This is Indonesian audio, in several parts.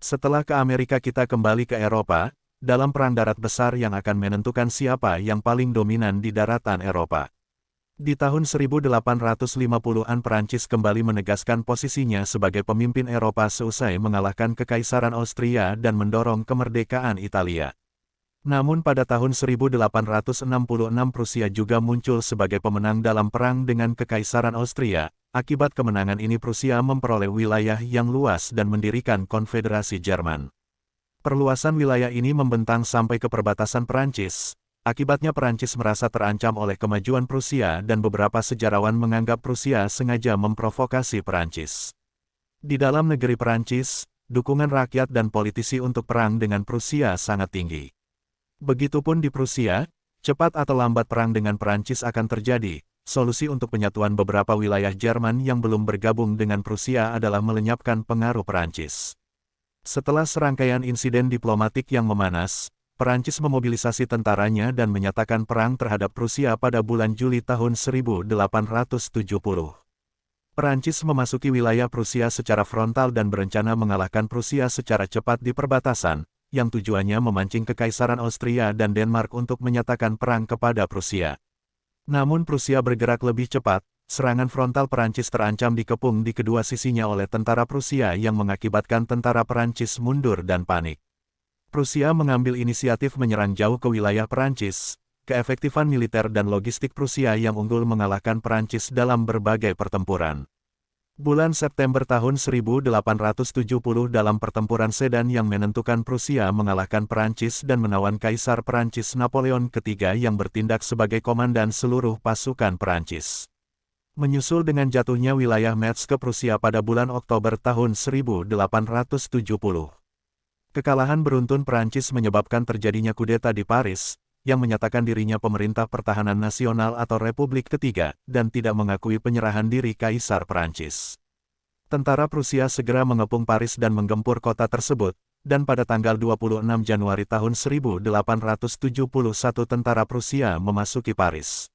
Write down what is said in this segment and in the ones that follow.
Setelah ke Amerika kita kembali ke Eropa, dalam perang darat besar yang akan menentukan siapa yang paling dominan di daratan Eropa. Di tahun 1850-an Perancis kembali menegaskan posisinya sebagai pemimpin Eropa seusai mengalahkan Kekaisaran Austria dan mendorong kemerdekaan Italia. Namun pada tahun 1866 Prusia juga muncul sebagai pemenang dalam perang dengan Kekaisaran Austria. Akibat kemenangan ini Prusia memperoleh wilayah yang luas dan mendirikan Konfederasi Jerman. Perluasan wilayah ini membentang sampai ke perbatasan Perancis. Akibatnya Perancis merasa terancam oleh kemajuan Prusia dan beberapa sejarawan menganggap Prusia sengaja memprovokasi Perancis. Di dalam negeri Perancis, dukungan rakyat dan politisi untuk perang dengan Prusia sangat tinggi. Begitupun di Prusia, cepat atau lambat perang dengan Perancis akan terjadi. Solusi untuk penyatuan beberapa wilayah Jerman yang belum bergabung dengan Prusia adalah melenyapkan pengaruh Perancis. Setelah serangkaian insiden diplomatik yang memanas, Perancis memobilisasi tentaranya dan menyatakan perang terhadap Prusia pada bulan Juli tahun 1870. Perancis memasuki wilayah Prusia secara frontal dan berencana mengalahkan Prusia secara cepat di perbatasan, yang tujuannya memancing Kekaisaran Austria dan Denmark untuk menyatakan perang kepada Prusia. Namun Prusia bergerak lebih cepat, serangan frontal Perancis terancam dikepung di kedua sisinya oleh tentara Prusia yang mengakibatkan tentara Perancis mundur dan panik. Prusia mengambil inisiatif menyerang jauh ke wilayah Perancis. Keefektifan militer dan logistik Prusia yang unggul mengalahkan Perancis dalam berbagai pertempuran. Bulan September tahun 1870 dalam pertempuran Sedan yang menentukan Prusia mengalahkan Perancis dan menawan Kaisar Perancis Napoleon III yang bertindak sebagai komandan seluruh pasukan Perancis. Menyusul dengan jatuhnya wilayah Metz ke Prusia pada bulan Oktober tahun 1870. Kekalahan beruntun Perancis menyebabkan terjadinya kudeta di Paris, yang menyatakan dirinya pemerintah pertahanan nasional atau Republik Ketiga, dan tidak mengakui penyerahan diri Kaisar Perancis. Tentara Prusia segera mengepung Paris dan menggempur kota tersebut, dan pada tanggal 26 Januari tahun 1871 tentara Prusia memasuki Paris.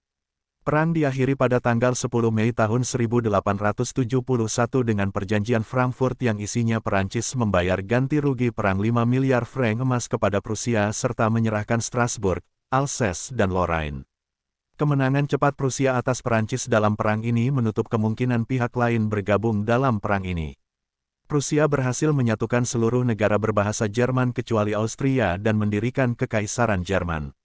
Perang diakhiri pada tanggal 10 Mei tahun 1871 dengan perjanjian Frankfurt yang isinya Perancis membayar ganti rugi perang 5 miliar franc emas kepada Prusia serta menyerahkan Strasbourg, Alsace dan Lorraine. Kemenangan cepat Prusia atas Perancis dalam perang ini menutup kemungkinan pihak lain bergabung dalam perang ini. Prusia berhasil menyatukan seluruh negara berbahasa Jerman kecuali Austria dan mendirikan Kekaisaran Jerman.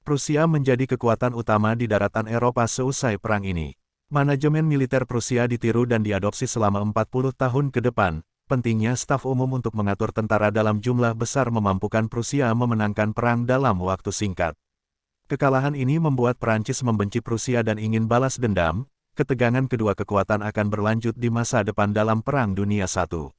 Prusia menjadi kekuatan utama di daratan Eropa seusai perang ini. Manajemen militer Prusia ditiru dan diadopsi selama 40 tahun ke depan. Pentingnya staf umum untuk mengatur tentara dalam jumlah besar memampukan Prusia memenangkan perang dalam waktu singkat. Kekalahan ini membuat Perancis membenci Prusia dan ingin balas dendam. Ketegangan kedua kekuatan akan berlanjut di masa depan dalam Perang Dunia I.